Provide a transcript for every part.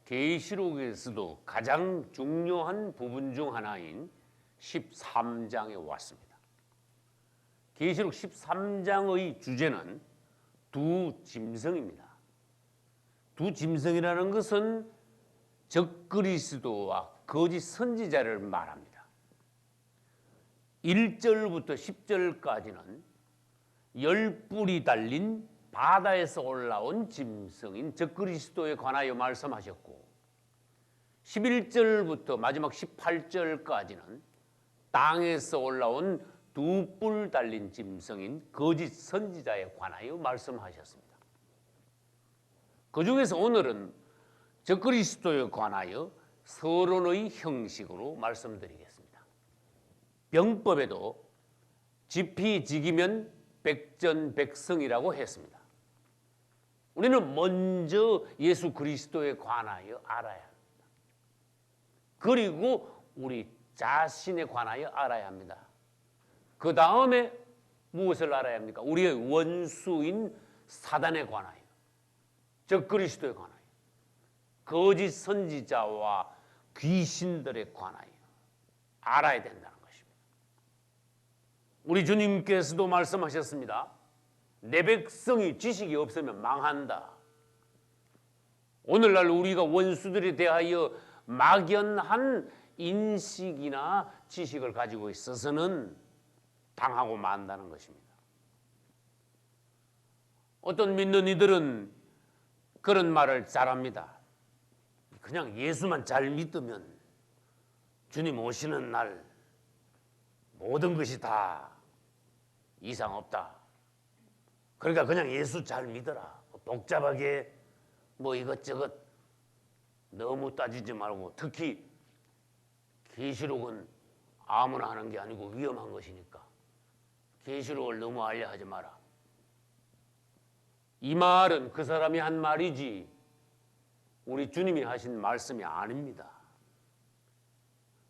계시록에서도 가장 중요한 부분 중 하나인 13장에 왔습니다. 계시록 13장의 주제는 두 짐승입니다. 두 짐승이라는 것은 적그리스도와 거짓 선지자를 말합니다. 1절부터 10절까지는 10뿔이 달린 바다에서 올라온 짐승인 적그리스도에 관하여 말씀하셨고, 11절부터 마지막 18절까지는 땅에서 올라온 두 뿔 달린 짐승인 거짓 선지자에 관하여 말씀하셨습니다. 그 중에서 오늘은 적그리스도에 관하여 서론의 형식으로 말씀드리겠습니다. 병법에도 지피지기면 백전백승이라고 했습니다. 우리는 먼저 예수 그리스도에 관하여 알아야 합니다. 그리고 우리 자신에 관하여 알아야 합니다. 그 다음에 무엇을 알아야 합니까? 우리의 원수인 사단에 관하여, 적그리스도에 관하여, 거짓 선지자와 귀신들에 관하여 알아야 된다는 것입니다. 우리 주님께서도 말씀하셨습니다. 내 백성이 지식이 없으면 망한다. 오늘날 우리가 원수들에 대하여 막연한 인식이나 지식을 가지고 있어서는 당하고 만다는 것입니다. 어떤 믿는 이들은 그런 말을 잘합니다. 그냥 예수만 잘 믿으면 주님 오시는 날 모든 것이 다 이상 없다. 그러니까 그냥 예수 잘 믿어라. 복잡하게 뭐 이것저것 너무 따지지 말고, 특히 계시록은 아무나 하는 게 아니고 위험한 것이니까 계시록을 너무 알려하지 마라. 이 말은 그 사람이 한 말이지 우리 주님이 하신 말씀이 아닙니다.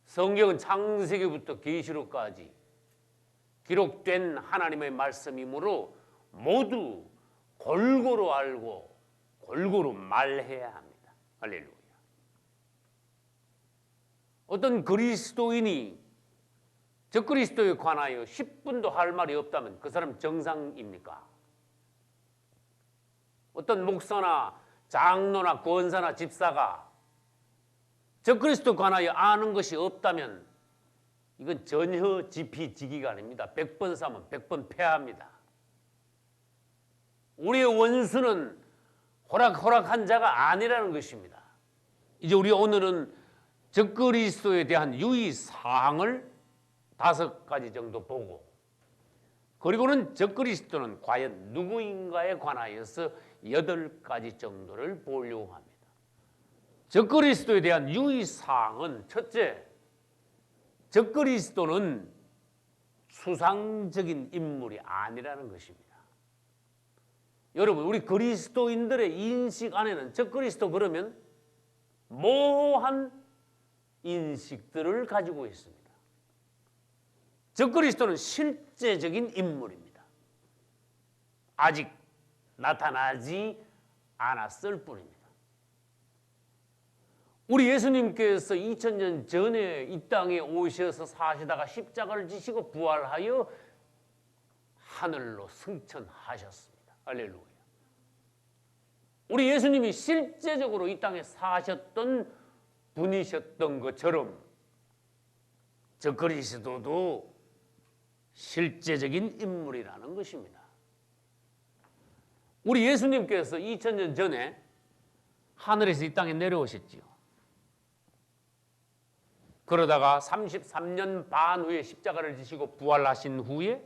성경은 창세기부터 계시록까지 기록된 하나님의 말씀이므로 모두 골고루 알고 골고루 말해야 합니다. 할렐루야. 어떤 그리스도인이 적그리스도에 관하여 10분도 할 말이 없다면 그 사람 정상입니까? 어떤 목사나 장로나 권사나 집사가 적그리스도에 관하여 아는 것이 없다면 이건 전혀 지피지기가 아닙니다. 100번 싸면 100번 패합니다. 우리의 원수는 호락호락한 자가 아니라는 것입니다. 이제 우리 오늘은 적그리스도에 대한 유의사항을 5가지 정도 보고, 그리고는 적그리스도는 과연 누구인가에 관하여서 8가지 정도를 보려고 합니다. 적그리스도에 대한 유의사항은 첫째, 적그리스도는 수상적인 인물이 아니라는 것입니다. 여러분, 우리 그리스도인들의 인식 안에는 적그리스도 그러면 모호한 인식들을 가지고 있습니다. 적그리스도는 실제적인 인물입니다. 아직 나타나지 않았을 뿐입니다. 우리 예수님께서 2000년 전에 이 땅에 오셔서 사시다가 십자가를 지시고 부활하여 하늘로 승천하셨습니다. 할렐루야. 우리 예수님이 실제적으로 이 땅에 사셨던 분이셨던 것처럼 적그리스도도 실제적인 인물이라는 것입니다. 우리 예수님께서 2000년 전에 하늘에서 이 땅에 내려오셨지요. 그러다가 33년 반 후에 십자가를 지시고 부활하신 후에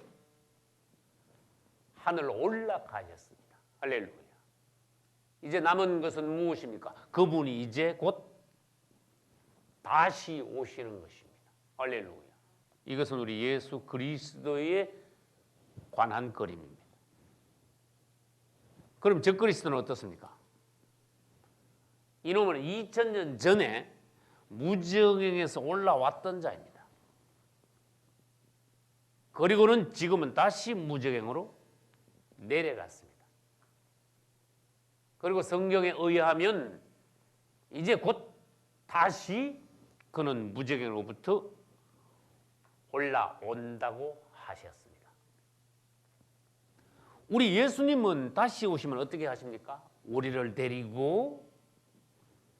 하늘로 올라가셨습니다. 할렐루야. 이제 남은 것은 무엇입니까? 그분이 이제 곧 다시 오시는 것입니다. 할렐루야. 이것은 우리 예수 그리스도에 관한 그림입니다. 그럼 적그리스도는 어떻습니까? 이놈은 2000년 전에 무저갱에서 올라왔던 자입니다. 그리고는 지금은 다시 무저갱으로 내려갔습니다. 그리고 성경에 의하면 이제 곧 다시 그는 무적행으로부터 올라온다고 하셨습니다. 우리 예수님은 다시 오시면 어떻게 하십니까? 우리를 데리고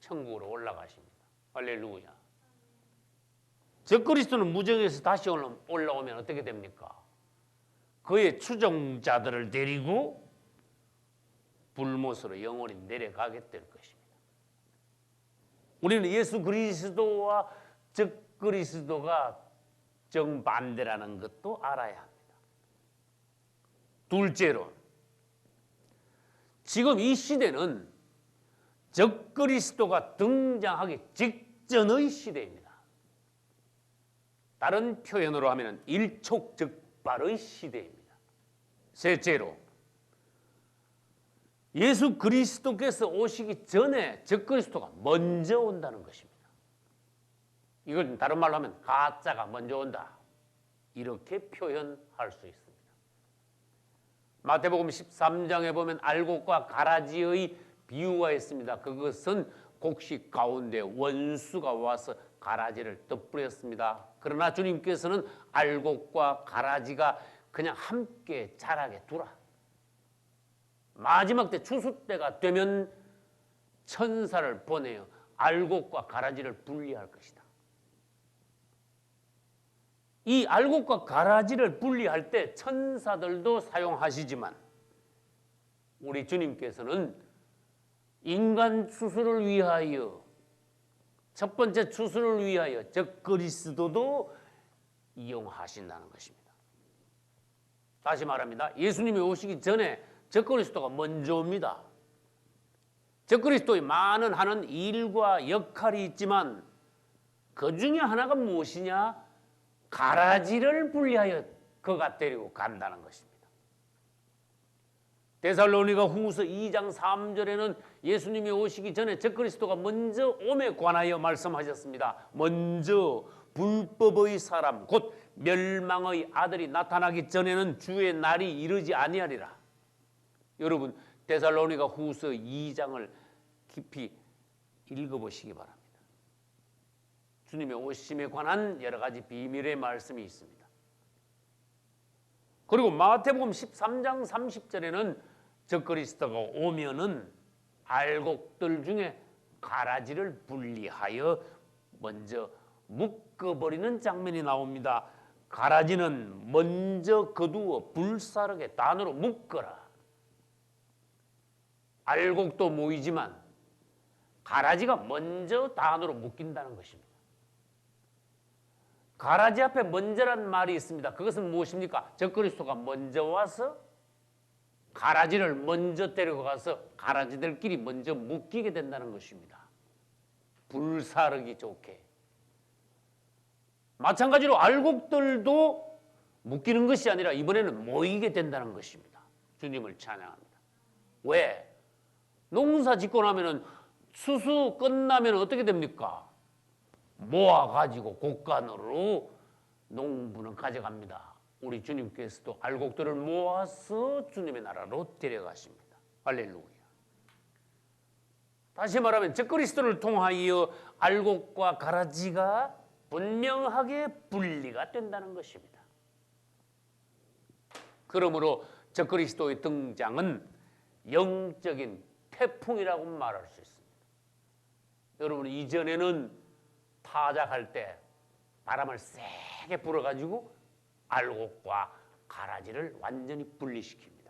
천국으로 올라가십니다. 할렐루야. 적그리스도는 무적에서 다시 올라오면 어떻게 됩니까? 그의 추종자들을 데리고 불못으로 영원히 내려가게 될 것입니다. 우리는 예수 그리스도와 적그리스도가 정반대라는 것도 알아야 합니다. 둘째로, 지금 이 시대는 적그리스도가 등장하기 직전의 시대입니다. 다른 표현으로 하면 일촉즉발의 시대입니다. 셋째로, 예수 그리스도께서 오시기 전에 적그리스도가 먼저 온다는 것입니다. 이걸 다른 말로 하면 가짜가 먼저 온다, 이렇게 표현할 수 있습니다. 마태복음 13장에 보면 알곡과 가라지의 비유가 있습니다. 그것은 곡식 가운데 원수가 와서 가라지를 덧뿌렸습니다. 그러나 주님께서는 알곡과 가라지가 그냥 함께 자라게 두라. 마지막 때 추수 때가 되면 천사를 보내어 알곡과 가라지를 분리할 것이다. 이 알곡과 가라지를 분리할 때 천사들도 사용하시지만 우리 주님께서는 인간 추수를 위하여, 첫 번째 추수를 위하여 적그리스도도 이용하신다는 것입니다. 다시 말합니다. 예수님이 오시기 전에 적그리스도가 먼저 옵니다. 적그리스도의 많은 하는 일과 역할이 있지만 그 중에 하나가 무엇이냐? 가라지를 분리하여 그가 데리고 간다는 것입니다. 데살로니가 후서 2장 3절에는 예수님이 오시기 전에 적그리스도가 먼저 옴에 관하여 말씀하셨습니다. 먼저 불법의 사람 곧 멸망의 아들이 나타나기 전에는 주의 날이 이르지 아니하리라. 여러분, 데살로니가 후서 2장을 깊이 읽어보시기 바랍니다. 주님의 오심에 관한 여러 가지 비밀의 말씀이 있습니다. 그리고 마태복음 13장 30절에는 적그리스도가 오면은 알곡들 중에 가라지를 분리하여 먼저 묶어버리는 장면이 나옵니다. 가라지는 먼저 거두어 불사르게 단으로 묶어라. 알곡도 모이지만 가라지가 먼저 단으로 묶인다는 것입니다. 가라지 앞에 먼저란 말이 있습니다. 그것은 무엇입니까? 적그리스도가 먼저 와서 가라지를 먼저 데려가서 가라지들끼리 먼저 묶이게 된다는 것입니다. 불사르기 좋게. 마찬가지로 알곡들도 묶이는 것이 아니라 이번에는 모이게 된다는 것입니다. 주님을 찬양합니다. 왜? 농사 짓고 나면은 수수 끝나면 어떻게 됩니까? 모아가지고 곡간으로 농부는 가져갑니다. 우리 주님께서도 알곡들을 모아서 주님의 나라로 데려가십니다. 할렐루야. 다시 말하면 적그리스도를 통하여 알곡과 가라지가 분명하게 분리가 된다는 것입니다. 그러므로 적그리스도의 등장은 영적인 태풍이라고 말할 수 있습니다. 여러분, 이전에는 타작할 때 바람을 세게 불어가지고 알곡과 가라지를 완전히 분리시킵니다.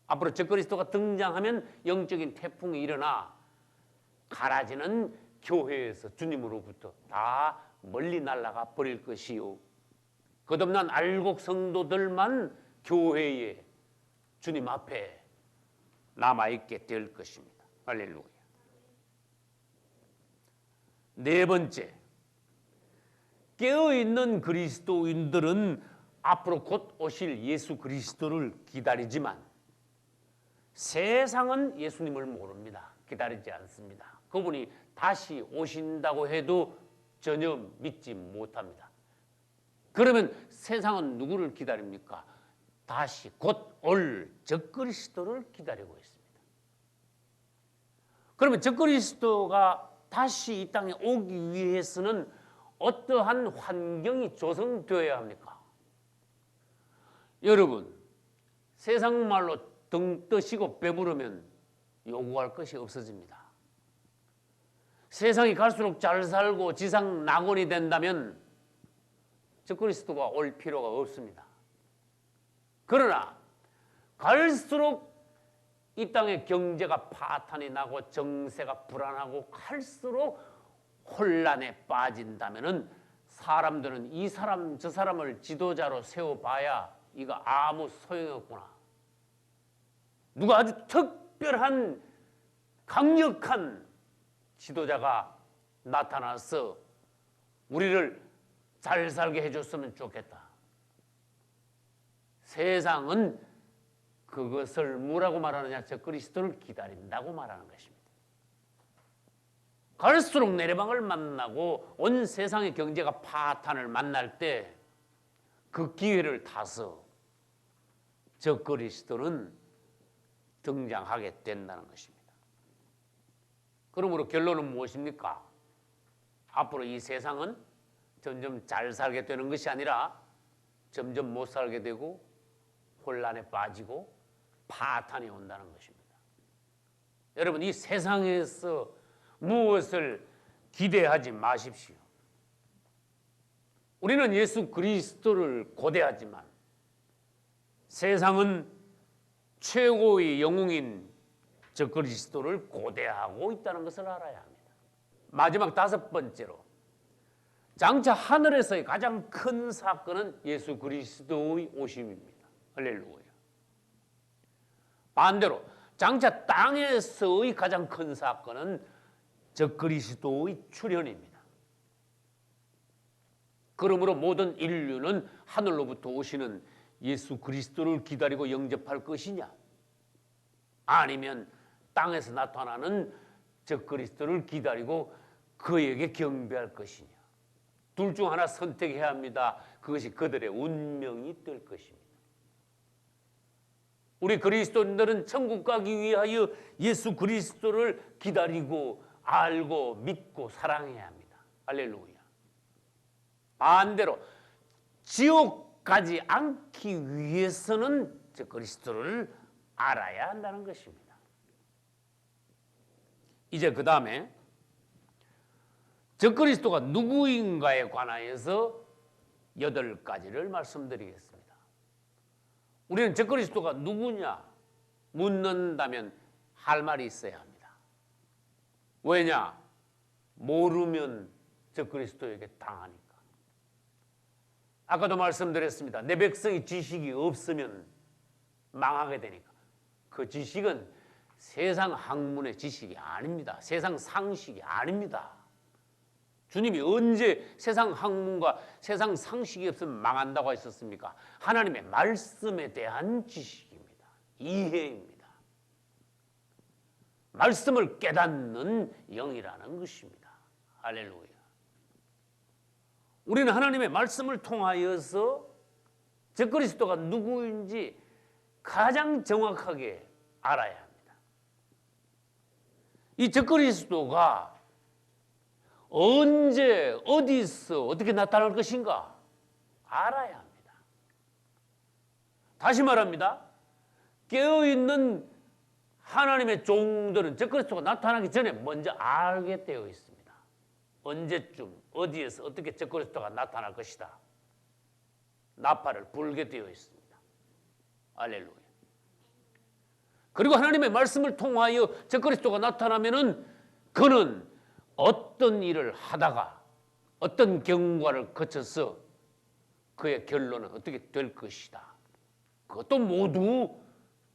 앞으로 적그리스도가 등장하면 영적인 태풍이 일어나 가라지는 교회에서 주님으로부터 다 멀리 날아가 버릴 것이요, 거듭난 알곡 성도들만 교회에 주님 앞에 남아있게 될 것입니다. 할렐루야. 네 번째, 깨어있는 그리스도인들은 앞으로 곧 오실 예수 그리스도를 기다리지만 세상은 예수님을 모릅니다. 기다리지 않습니다. 그분이 다시 오신다고 해도 전혀 믿지 못합니다. 그러면 세상은 누구를 기다립니까? 다시 곧 올 적그리스도를 기다리고 있습니다. 그러면 적그리스도가 다시 이 땅에 오기 위해서는 어떠한 환경이 조성되어야 합니까? 여러분, 세상 말로 등 뜨시고 배부르면 요구할 것이 없어집니다. 세상이 갈수록 잘 살고 지상 낙원이 된다면 적그리스도가 올 필요가 없습니다. 그러나 갈수록 이 땅의 경제가 파탄이 나고 정세가 불안하고 갈수록 혼란에 빠진다면 사람들은 이 사람 저 사람을 지도자로 세워봐야 이거 아무 소용이 없구나. 누가 아주 특별한 강력한 지도자가 나타나서 우리를 잘 살게 해줬으면 좋겠다. 세상은 그것을 뭐라고 말하느냐? 적그리스도를 기다린다고 말하는 것입니다. 갈수록 내려방을 만나고 온 세상의 경제가 파탄을 만날 때 그 기회를 타서 적그리스도는 등장하게 된다는 것입니다. 그러므로 결론은 무엇입니까? 앞으로 이 세상은 점점 잘 살게 되는 것이 아니라 점점 못 살게 되고 혼란에 빠지고 파탄이 온다는 것입니다. 여러분, 이 세상에서 무엇을 기대하지 마십시오. 우리는 예수 그리스도를 고대하지만 세상은 최고의 영웅인 적그리스도를 고대하고 있다는 것을 알아야 합니다. 마지막 5번째로, 장차 하늘에서의 가장 큰 사건은 예수 그리스도의 오심입니다. 할렐루야. 반대로 장차 땅에서의 가장 큰 사건은 적그리스도의 출현입니다. 그러므로 모든 인류는 하늘로부터 오시는 예수 그리스도를 기다리고 영접할 것이냐, 아니면 땅에서 나타나는 적그리스도를 기다리고 그에게 경배할 것이냐, 둘 중 하나 선택해야 합니다. 그것이 그들의 운명이 될 것입니다. 우리 그리스도인들은 천국 가기 위하여 예수 그리스도를 기다리고 알고 믿고 사랑해야 합니다. 할렐루야. 반대로 지옥 가지 않기 위해서는 그리스도를 알아야 한다는 것입니다. 이제 그 다음에 적그리스도가 누구인가에 관하여서 8가지를 말씀드리겠습니다. 우리는 적그리스도가 누구냐 묻는다면 할 말이 있어야 합니다. 왜냐? 모르면 적그리스도에게 당하니까. 아까도 말씀드렸습니다. 내 백성이 지식이 없으면 망하게 되니까. 그 지식은 세상 학문의 지식이 아닙니다. 세상 상식이 아닙니다. 주님이 언제 세상 학문과 세상 상식이 없으면 망한다고 하셨습니까? 하나님의 말씀에 대한 지식입니다. 이해입니다. 말씀을 깨닫는 영이라는 것입니다. 할렐루야. 우리는 하나님의 말씀을 통하여서 적그리스도가 누구인지 가장 정확하게 알아야 합니다. 이 적그리스도가 언제 어디서 어떻게 나타날 것인가 알아야 합니다. 다시 말합니다. 깨어있는 하나님의 종들은 적그리스도가 나타나기 전에 먼저 알게 되어 있습니다. 언제쯤 어디에서 어떻게 적그리스도가 나타날 것이다. 나팔을 불게 되어 있습니다. 할렐루야. 그리고 하나님의 말씀을 통하여 적그리스도가 나타나면은 그는 어떤 일을 하다가 어떤 경과를 거쳐서 그의 결론은 어떻게 될 것이다. 그것도 모두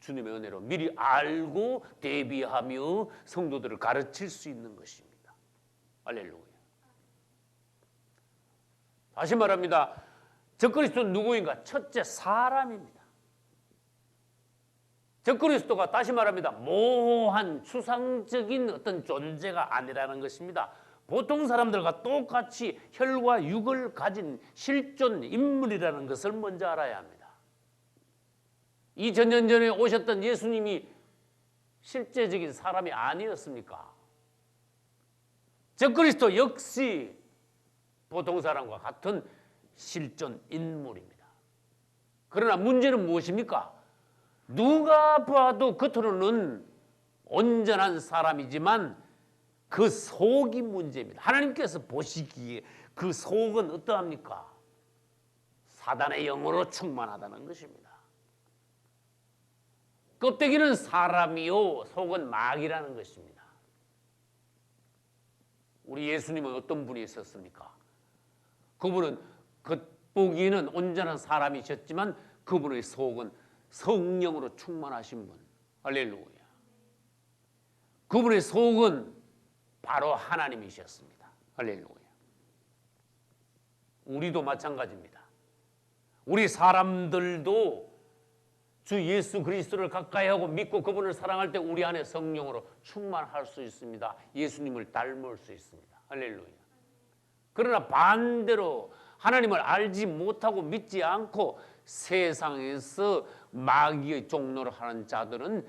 주님의 은혜로 미리 알고 대비하며 성도들을 가르칠 수 있는 것입니다. 할렐루야. 다시 말합니다. 적그리스도는 누구인가? 첫째, 사람입니다. 적그리스도가 다시 말합니다. 모호한 추상적인 어떤 존재가 아니라는 것입니다. 보통 사람들과 똑같이 혈과 육을 가진 실존 인물이라는 것을 먼저 알아야 합니다. 2000년 전에 오셨던 예수님이 실제적인 사람이 아니었습니까? 적그리스도 역시 보통 사람과 같은 실존 인물입니다. 그러나 문제는 무엇입니까? 누가 봐도 겉으로는 온전한 사람이지만 그 속이 문제입니다. 하나님께서 보시기에 그 속은 어떠합니까? 사단의 영으로 충만하다는 것입니다. 껍데기는 사람이요 속은 마귀라는 것입니다. 우리 예수님은 어떤 분이 있었습니까? 그분은 겉보기에는 온전한 사람이셨지만 그분의 속은 성령으로 충만하신 분. 할렐루야. 그분의 속은 바로 하나님이셨습니다. 할렐루야. 우리도 마찬가지입니다. 우리 사람들도 주 예수 그리스도를 가까이 하고 믿고 그분을 사랑할 때 우리 안에 성령으로 충만할 수 있습니다. 예수님을 닮을 수 있습니다. 할렐루야. 그러나 반대로 하나님을 알지 못하고 믿지 않고 세상에서 마귀의 종노를 하는 자들은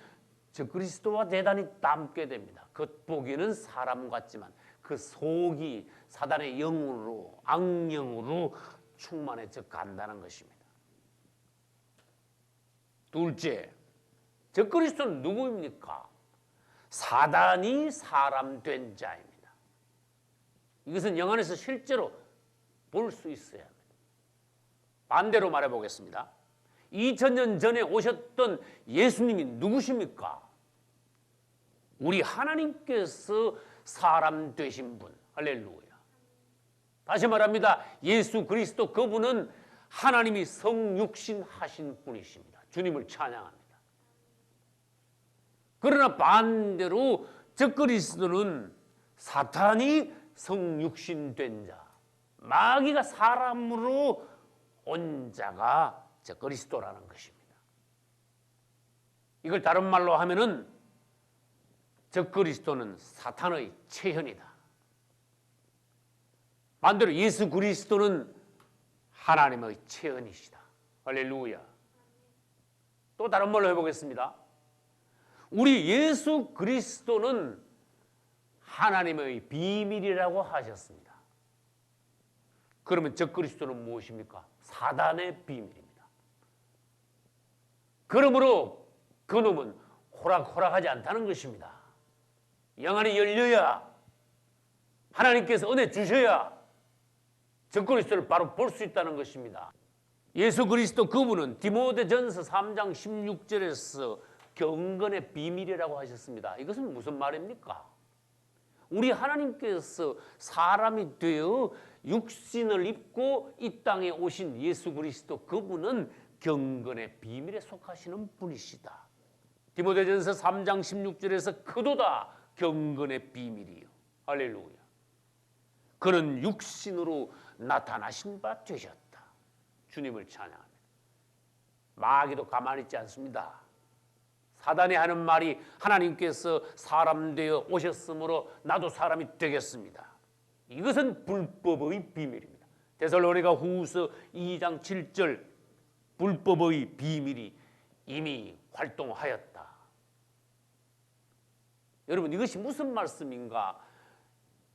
저 그리스도와 대단히 닮게 됩니다. 겉보기는 사람 같지만 그 속이 사단의 영으로 악령으로 충만해져 간다는 것입니다. 둘째, 저 그리스도는 누구입니까? 사단이 사람 된 자입니다. 이것은 영안에서 실제로 볼 수 있어야 합니다. 반대로 말해 보겠습니다. 2000년 전에 오셨던 예수님이 누구십니까? 우리 하나님께서 사람 되신 분. 할렐루야. 다시 말합니다. 예수 그리스도 그분은 하나님이 성육신 하신 분이십니다. 주님을 찬양합니다. 그러나 반대로 저 그리스도는 사탄이 성육신 된 자, 마귀가 사람으로 온 자가 저 그리스도라는 것입니다. 이걸 다른 말로 하면은 저 그리스도는 사탄의 체현이다. 반대로 예수 그리스도는 하나님의 체현이시다. 할렐루야. 또 다른 말로 해보겠습니다. 우리 예수 그리스도는 하나님의 비밀이라고 하셨습니다. 그러면 저 그리스도는 무엇입니까? 사단의 비밀입니다. 그러므로 그놈은 호락호락하지 않다는 것입니다. 영안이 열려야 하나님께서 은혜 주셔야 저 그리스도를 바로 볼 수 있다는 것입니다. 예수 그리스도 그분은 디모데전서 3장 16절에서 경건의 비밀이라고 하셨습니다. 이것은 무슨 말입니까? 우리 하나님께서 사람이 되어 육신을 입고 이 땅에 오신 예수 그리스도 그분은 경건의 비밀에 속하시는 분이시다. 디모데전서 3장 16절에서 그도다 경건의 비밀이요. 할렐루야. 그는 육신으로 나타나신 바 되셨다. 주님을 찬양합니다. 마귀도 가만히 있지 않습니다. 사단이 하는 말이 하나님께서 사람 되어 오셨으므로 나도 사람이 되겠습니다. 이것은 불법의 비밀입니다. 데살로니가 후서 2장 7절 불법의 비밀이 이미 활동하였다. 여러분 이것이 무슨 말씀인가?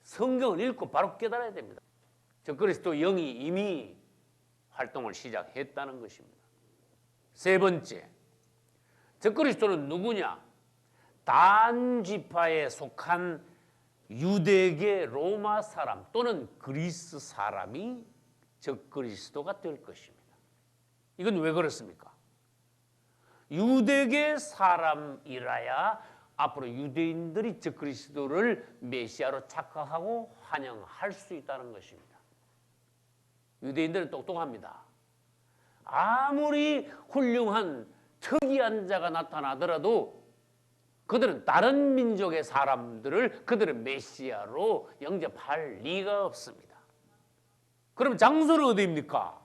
성경을 읽고 바로 깨달아야 됩니다. 저 그리스도 영이 이미 활동을 시작했다는 것입니다. 세 번째, 저 그리스도는 누구냐? 단지파에 속한 유대계 로마 사람 또는 그리스 사람이 저 그리스도가 될 것입니다. 이건 왜 그렇습니까? 유대계 사람이라야 앞으로 유대인들이 저 그리스도를 메시아로 착각하고 환영할 수 있다는 것입니다. 유대인들은 똑똑합니다. 아무리 훌륭한 특이한 자가 나타나더라도 그들은 다른 민족의 사람들을 그들의 메시아로 영접할 리가 없습니다. 그럼 장소는 어디입니까?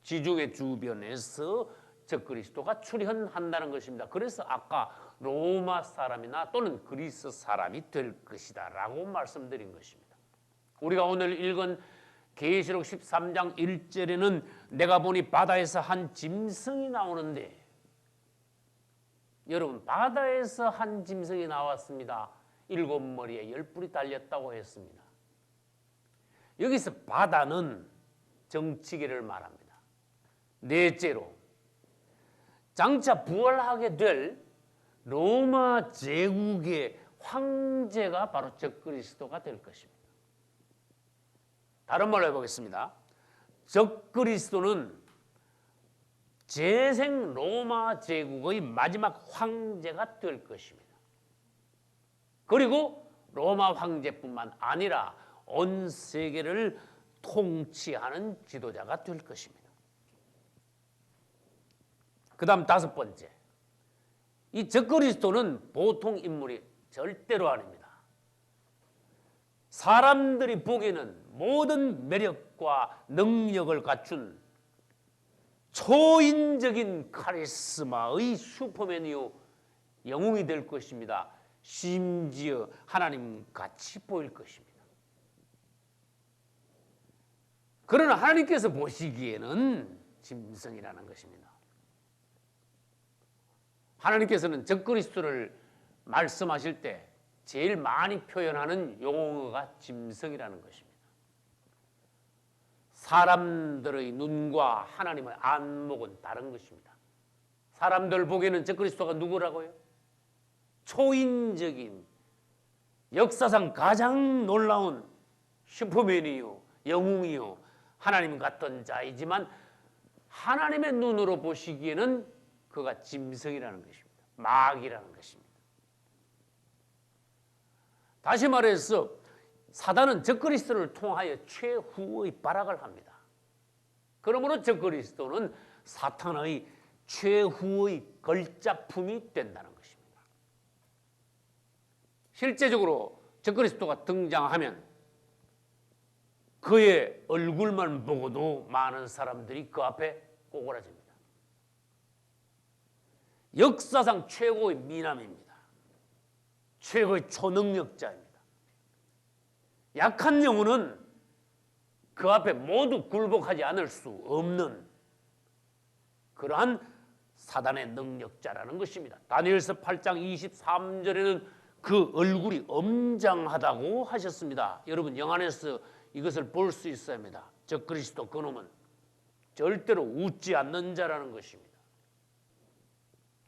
지중해 주변에서 저 그리스도가 출현한다는 것입니다. 그래서 아까 로마 사람이나 또는 그리스 사람이 될 것이다 라고 말씀드린 것입니다. 우리가 오늘 읽은 계시록 13장 1절에는 내가 보니 바다에서 한 짐승이 나오는데, 여러분 바다에서 한 짐승이 나왔습니다. 일곱 머리에 열 뿔이 달렸다고 했습니다. 여기서 바다는 정치계를 말합니다. 넷째로 장차 부활하게 될 로마 제국의 황제가 바로 적그리스도가 될 것입니다. 다른 말로 해보겠습니다. 적그리스도는 재생 로마 제국의 마지막 황제가 될 것입니다. 그리고 로마 황제뿐만 아니라 온 세계를 통치하는 지도자가 될 것입니다. 그 다음 다섯 번째, 이 적그리스도는 보통 인물이 절대로 아닙니다. 사람들이 보기에는 모든 매력과 능력을 갖춘 초인적인 카리스마의 슈퍼맨이요 영웅이 될 것입니다. 심지어 하나님 같이 보일 것입니다. 그러나 하나님께서 보시기에는 짐승이라는 것입니다. 하나님께서는 적그리스도를 말씀하실 때 제일 많이 표현하는 용어가 짐승이라는 것입니다. 사람들의 눈과 하나님의 안목은 다른 것입니다. 사람들 보기에는 적그리스도가 누구라고요? 초인적인 역사상 가장 놀라운 슈퍼맨이요 영웅이요 하나님 같은 자이지만 하나님의 눈으로 보시기에는 그가 짐승이라는 것입니다. 마귀라는 것입니다. 다시 말해서 사단은 적그리스도를 통하여 최후의 발악을 합니다. 그러므로 적그리스도는 사탄의 최후의 걸작품이 된다는 것입니다. 실제적으로 적그리스도가 등장하면 그의 얼굴만 보고도 많은 사람들이 그 앞에 꼬꾸라집니다. 역사상 최고의 미남입니다. 최고의 초능력자입니다. 약한 영혼은 그 앞에 모두 굴복하지 않을 수 없는 그러한 사단의 능력자라는 것입니다. 다니엘서 8장 23절에는 그 얼굴이 엄장하다고 하셨습니다. 여러분 영안에서 이것을 볼 수 있어야 합니다. 적그리스도 그놈은 절대로 웃지 않는 자라는 것입니다.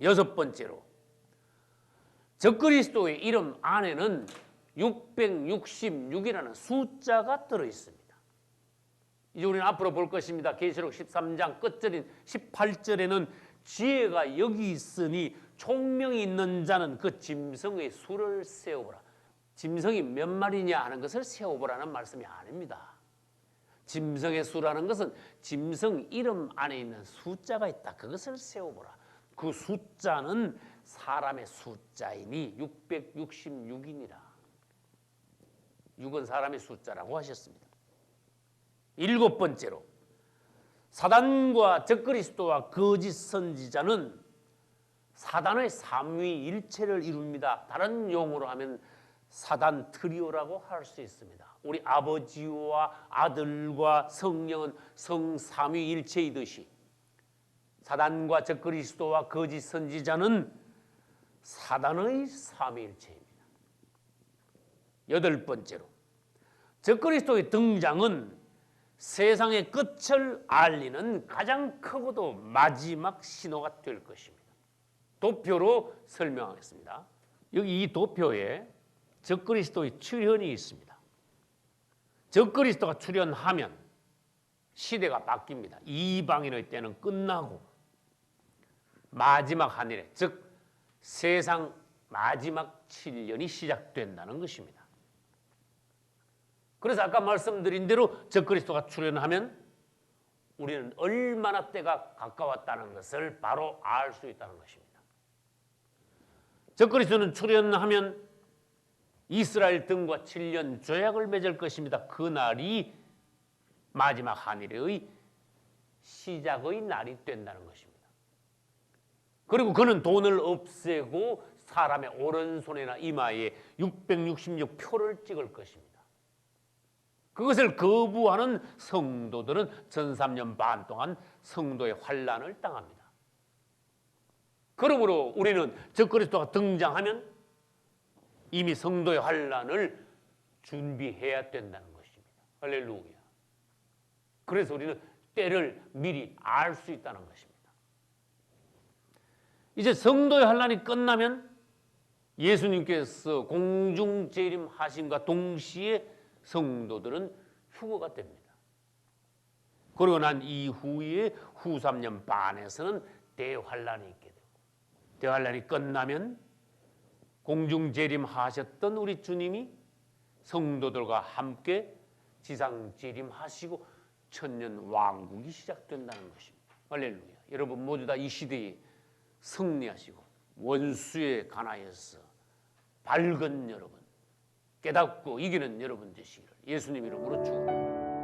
여섯 번째로 적그리스도의 이름 안에는 666이라는 숫자가 들어있습니다. 이제 우리는 앞으로 볼 것입니다. 계시록 13장 끝절인 18절에는 지혜가 여기 있으니 총명이 있는 자는 그 짐승의 수를 세어보라. 짐승이 몇 마리냐 하는 것을 세어보라는 말씀이 아닙니다. 짐승의 수라는 것은 짐승 이름 안에 있는 숫자가 있다. 그것을 세어보라. 그 숫자는 사람의 숫자이니 666이니라. 6은 사람의 숫자라고 하셨습니다. 일곱 번째로 사단과 적그리스도와 거짓 선지자는 사단의 삼위일체를 이룹니다. 다른 용어로 하면 사단 트리오라고 할 수 있습니다. 우리 아버지와 아들과 성령은 성삼위일체이듯이 사단과 적그리스도와 거짓 선지자는 사단의 삼위일체입니다. 여덟 번째로 적그리스도의 등장은 세상의 끝을 알리는 가장 크고도 마지막 신호가 될 것입니다. 도표로 설명하겠습니다. 여기 이 도표에 적그리스도의 출현이 있습니다. 적그리스도가 출현하면 시대가 바뀝니다. 이방인의 때는 끝나고 마지막 하늘에, 즉 세상 마지막 7년이 시작된다는 것입니다. 그래서 아까 말씀드린 대로 적그리스도가 출현하면 우리는 얼마나 때가 가까웠다는 것을 바로 알 수 있다는 것입니다. 적그리스도는 출현하면 이스라엘 등과 7년 조약을 맺을 것입니다. 그 날이 마지막 한일의 시작의 날이 된다는 것입니다. 그리고 그는 돈을 없애고 사람의 오른손이나 이마에 666표를 찍을 것입니다. 그것을 거부하는 성도들은 전 3년 반 동안 성도의 환난을 당합니다. 그러므로 우리는 적그리스도가 등장하면 이미 성도의 환란을 준비해야 된다는 것입니다. 할렐루야. 그래서 우리는 때를 미리 알 수 있다는 것입니다. 이제 성도의 환란이 끝나면 예수님께서 공중 재림하심과 동시에 성도들은 휴거가 됩니다. 그리고 난 이후에 후 3년 반에서는 대환란이 있게 되고, 대환란이 끝나면 공중 재림하셨던 우리 주님이 성도들과 함께 지상 재림하시고 천년 왕국이 시작된다는 것입니다. 할렐루야. 여러분 모두 다 이 시대에 승리하시고 원수에 관하여서 밝은 여러분, 깨닫고 이기는 여러분 되시기를 예수님 이름으로 축원합니다.